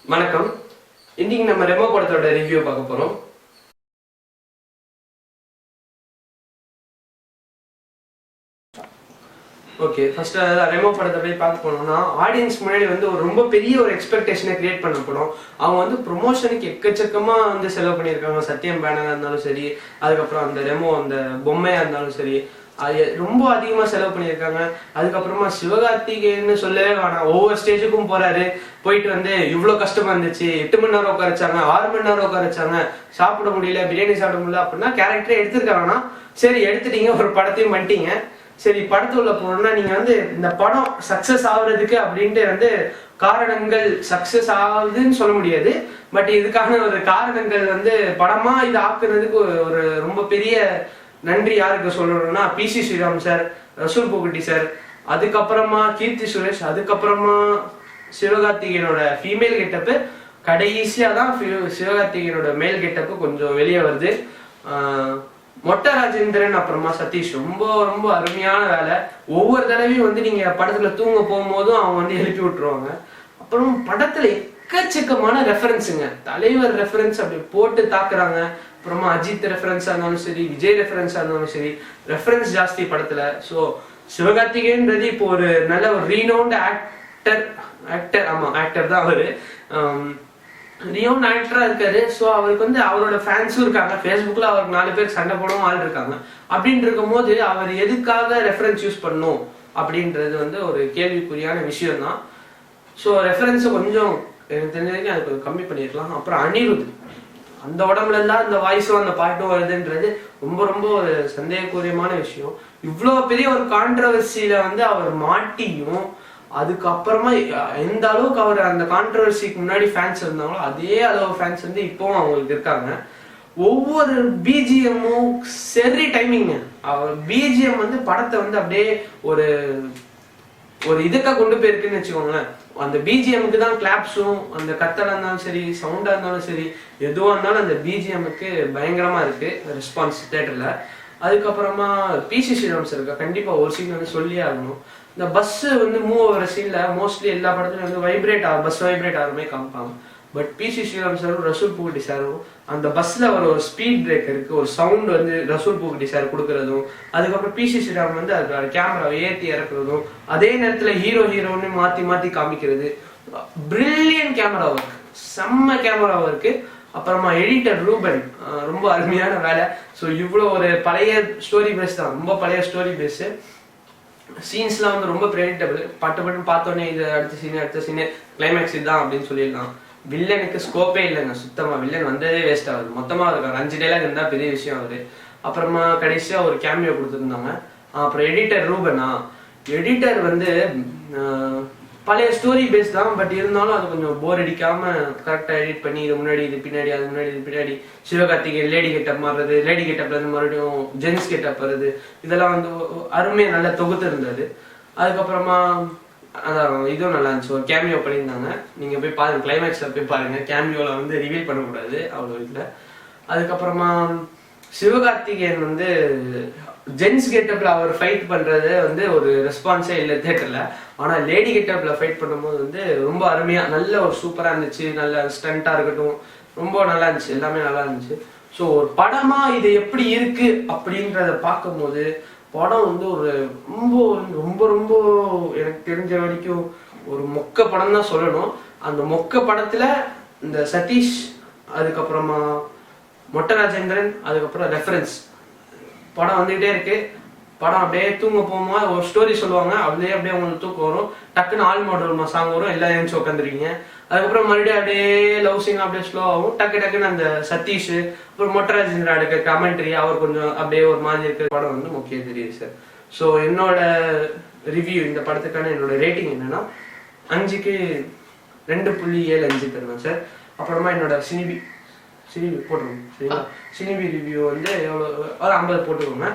வணக்கம். இன்னைக்கு நம்ம ரெமோ படத்தோட ரிவ்யூ பார்க்க போறோம். ஓகே, ஃபர்ஸ்ட் ரெமோ படத்தை போய் பார்க்க போனோம்னா ஆடியன்ஸ் முன்னாடி வந்து ஒரு ரொம்ப பெரிய ஒரு எக்ஸ்பெக்டேஷனை கிரியேட் பண்ண படம். அவங்க வந்து ப்ரொமோஷனுக்கு எக்கச்சக்கமா வந்து செலவு பண்ணியிருக்காங்க. சத்யம் பேனரா இருந்தாலும் சரி, அதுக்கப்புறம் அந்த ரெமோ அந்த பொம்மையா இருந்தாலும் சரி, அது ரொம்ப அதிகமா செலவு பண்ணியிருக்காங்க. அதுக்கப்புறமா சிவகார்த்திகேயன்னு சொல்லவே வேணாம், ஒவ்வொரு ஸ்டேஜுக்கும் போறாரு. போயிட்டு வந்து இவ்வளவு கஷ்டமா இருந்துச்சு, 8 மணி நேரம் உட்கார வச்சாங்க, 6 மணி நேரம் உட்கார வச்சாங்க, சாப்பிட முடியல, பிரியாணி சாப்பிட முடியல அப்படின்னா கேரக்டரே எடுத்திருக்காங்கன்னா சரி, எடுத்துட்டீங்க, ஒரு படத்தையும் பண்ணிட்டீங்க. சரி, படத்துள்ள போனோம்னா நீங்க வந்து இந்த படம் சக்சஸ் ஆகுறதுக்கு அப்படின்ட்டு வந்து காரணங்கள் சக்சஸ் ஆகுதுன்னு சொல்ல முடியாது. பட் இதுக்கான ஒரு காரணங்கள் வந்து படமா இது ஆக்குறதுக்கு ஒரு ரொம்ப பெரிய நன்றி யாருக்கு சொல்லணும்னா பிசி ஸ்ரீராம் சார், ரசூல் பூக்குட்டி சார், அதுக்கப்புறமா கீர்த்தி சுரேஷ், அதுக்கப்புறமா சிவகார்த்திகேயனோட ஃபீமேல் கெட்டப்பு. கடைசியா தான் சிவகார்த்திகேயனோட மேல் கெட்டப்பு கொஞ்சம் வெளியே வருது. மொட்டை ராஜேந்திரன் அப்புறமா சதீஷ் ரொம்ப ரொம்ப அருமையான வேலை. ஒவ்வொரு தடவையும் வந்து நீங்க படத்துல தூங்க போகும்போதும் அவங்க வந்து எழுப்பி விட்டுருவாங்க. அப்புறம் படத்துல எக்கச்சக்கமான ரெஃபரன்ஸுங்க, தலைவர் ரெஃபரன்ஸ் அப்படி போட்டு தாக்குறாங்க. அப்புறமா அஜித் ரெஃபரன்ஸா இருந்தாலும் சரி, விஜய் ரெஃபரன்ஸா இருந்தாலும் சரி, ரெஃபரன்ஸ் ஜாஸ்தி படத்துல. ஸோ சிவகார்த்திகேயன்றது இப்போ ஒரு நல்ல ஒரு ரீனவுண்ட் ஆக்டர் தான் அவரு. ரியோன் ஆக்டரா இருக்காரு. ஸோ அவருக்கு வந்து அவரோட ஃபேன்ஸும் இருக்காங்க. ஃபேஸ்புக்ல அவருக்கு 4 பேர் சண்டை போடவும் ஆள் இருக்காங்க. அப்படின்னு இருக்கும் போது அவர் எதுக்காக ரெஃபரன்ஸ் யூஸ் பண்ணும் அப்படின்றது வந்து ஒரு கேள்விக்குறியான விஷயம் தான். ஸோ ரெஃபரன்ஸை கொஞ்சம் எனக்கு தெரிஞ்ச வரைக்கும் அது கொஞ்சம் கம்மி பண்ணிருக்கலாம். அப்புறம் அனிருத் அந்த உடம்புல இருந்தா அந்த வாய்ஸும் அந்த பாட்டும் வருதுன்றது ரொம்ப ரொம்ப ஒரு சந்தேகக்குரியமான விஷயம். இவ்வளோ பெரிய ஒரு கான்ட்ரவர்சியில வந்து அவர் மாட்டியும் அதுக்கப்புறமா எந்த அளவுக்கு அவர் அந்த கான்ட்ரவர்சிக்கு முன்னாடி ஃபேன்ஸ் இருந்தாங்களோ அதே அளவு ஃபேன்ஸ் வந்து இப்பவும் அவங்களுக்கு இருக்காங்க. ஒவ்வொரு பிஜிஎம்மும் சரி டைமிங். அவர் பிஜிஎம் வந்து படத்தை வந்து அப்படியே ஒரு ஒரு இதுக்கா கொண்டு போயிருக்குன்னு வச்சுக்கோங்களேன். அந்த பிஜிஎம்க்கு தான் கிளாப்ஸும், அந்த கத்தலா இருந்தாலும் சரி, சவுண்டா இருந்தாலும் சரி, எதுவாக இருந்தாலும் அந்த பிஜிஎம்முக்கு பயங்கரமா இருக்கு ரெஸ்பான்ஸ் தியேட்டர்ல. அதுக்கப்புறமா பிசி ஸ்ரீராம் சார் இருக்கா, கண்டிப்பா ஒரு சீன் வந்து சொல்லியே ஆகணும். இந்த பஸ் வந்து மூவ் ஆகிற சீன்ல மோஸ்ட்லி எல்லா படத்துலையும் வந்து பஸ் வைப்ரேட் ஆகிற மாதிரி காமிப்பாங்க. பட் பிசி ஸ்ரீராம் சாரும் ரசூல் பூக்குட்டி சாரும் அந்த பஸ்ல ஒரு ஸ்பீட் பிரேக் இருக்கு, ஒரு சவுண்ட் வந்து ரசூல் பூக்குட்டி சார் கொடுக்கறதும், அதுக்கப்புறம் பிசி ஸ்ரீராம் வந்து அது கேமராவை ஏற்றி இறக்குறதும், அதே நேரத்துல ஹீரோன்னு மாத்தி மாத்தி காமிக்கிறது, பிரில்லியன்ட் கேமரா ஒர்க், செம்ம கேமரா ஒர்க்கு. அப்புறமா எடிட்டர் ரூபன் ரொம்ப அருமையான வேலை. ஸோ இவ்வளோ ஒரு பழைய ஸ்டோரி பேஸ் தான், ரொம்ப பழைய ஸ்டோரி பேஸ். சீன்ஸ்லாம் வந்து ரொம்ப ப்ரெடிக்டபிள். பட்டு பார்த்தோன்னே இது அடுத்த சீனு கிளைமேக்ஸ் இதுதான் அப்படின்னு சொல்லிடலாம். வில்லனுக்கு ஸ்கோப்பே இல்லைங்க சுத்தமா. வில்லன் வந்ததே வேஸ்ட் ஆகுது. மொத்தமா இருக்காங்க 5 டைலாக் இருந்தா பெரிய விஷயம் ஆகுது. அப்புறமா கடைசியா ஒரு கேமியோ கொடுத்துருந்தாங்க. அப்புறம் எடிட்டர் ரூபனா, எடிட்டர் வந்து பழைய ஸ்டோரி பேஸ் தான். பட் இருந்தாலும் அது கொஞ்சம் போர் அடிக்காம கரெக்டா எடிட் பண்ணி இது முன்னாடி இது பின்னாடி, அது முன்னாடி இது பின்னாடி, சிவகார்த்திகேயன் லேடி கெட்டப் மாறுறது, லேடி கெட்டப்ல இருந்து மறுபடியும் ஜென்ஸ் கெட்டப் வருது, இதெல்லாம் வந்து அருமையா நல்லா தொகுத்து இருந்தது. அதுக்கப்புறமா அதான் இதுவும் நல்லா இருந்துச்சு. ஒரு கேமியோ பண்ணியிருந்தாங்க, நீங்க போய் பாருங்க, கிளைமேக்ஸ்ல போய் பாருங்க. கேமியோல வந்து ரிவீல் பண்ணக்கூடாது அவ்வளோ இல்லை. அதுக்கப்புறமா சிவகார்த்திகேயன் வந்து ஜென்ஸ் கெட்டப்ல அவர் ஃபைட் பண்றது வந்து ஒரு ரெஸ்பான்ஸே இல்லை தியேட்டர்ல. ஆனா லேடி கெட்டப்ல ஃபைட் பண்ணும்போது வந்து ரொம்ப அருமையா நல்ல ஒரு சூப்பரா இருந்துச்சு. நல்ல ஸ்டண்டா இருக்கட்டும், ரொம்ப நல்லா இருந்துச்சு, எல்லாமே நல்லா இருந்துச்சு. ஸோ ஒரு படமா இது எப்படி இருக்கு அப்படின்றத பார்க்கும்போது படம் வந்து ஒரு ரொம்ப ரொம்ப ரொம்ப எனக்கு தெரிஞ்ச வரைக்கும் ஒரு மொக்க படம் தான் சொல்லணும். அந்த மொக்க படத்துல இந்த சதீஷ், அதுக்கப்புறமா மொட்டை ராஜேந்திரன், அதுக்கப்புறம் ரெஃபரன்ஸ் படம் வந்துகிட்டே இருக்கு. படம் அப்படியே தூங்க போகும்போது ஒரு ஸ்டோரி சொல்லுவாங்க, அப்படியே உங்களுக்கு தூக்கம் வரும். டக்குன்னு ஆல் மாடல் சாங் வரும், எல்லாம் எழுந்து உட்காந்துருக்கீங்க. அதுக்கப்புறம் மறுபடியும் அப்படியே லவ் சீன் அப்படியே ஸ்லோ ஆகும். டக்குன்னு அந்த சதீஷ் அப்புறம் மொட்டை ராஜேந்திரா எடுக்க கமெண்ட்ரி, அவர் கொஞ்சம் அப்படியே ஒரு மாதிரி இருக்கிற படம் வந்து முக்கிய தெரியுது சார். ஸோ என்னோட ரிவ்யூ இந்த படத்துக்கான என்னோட ரேட்டிங் என்னன்னா 5க்கு 2.75 தருவேன் சார். அப்புறமா என்னோட சினிபி போட்டுருவோம் சரிங்களா. சினிபி ரிவ்யூ வந்து எவ்வளோ ஒரு 50 போட்டுக்கோங்க.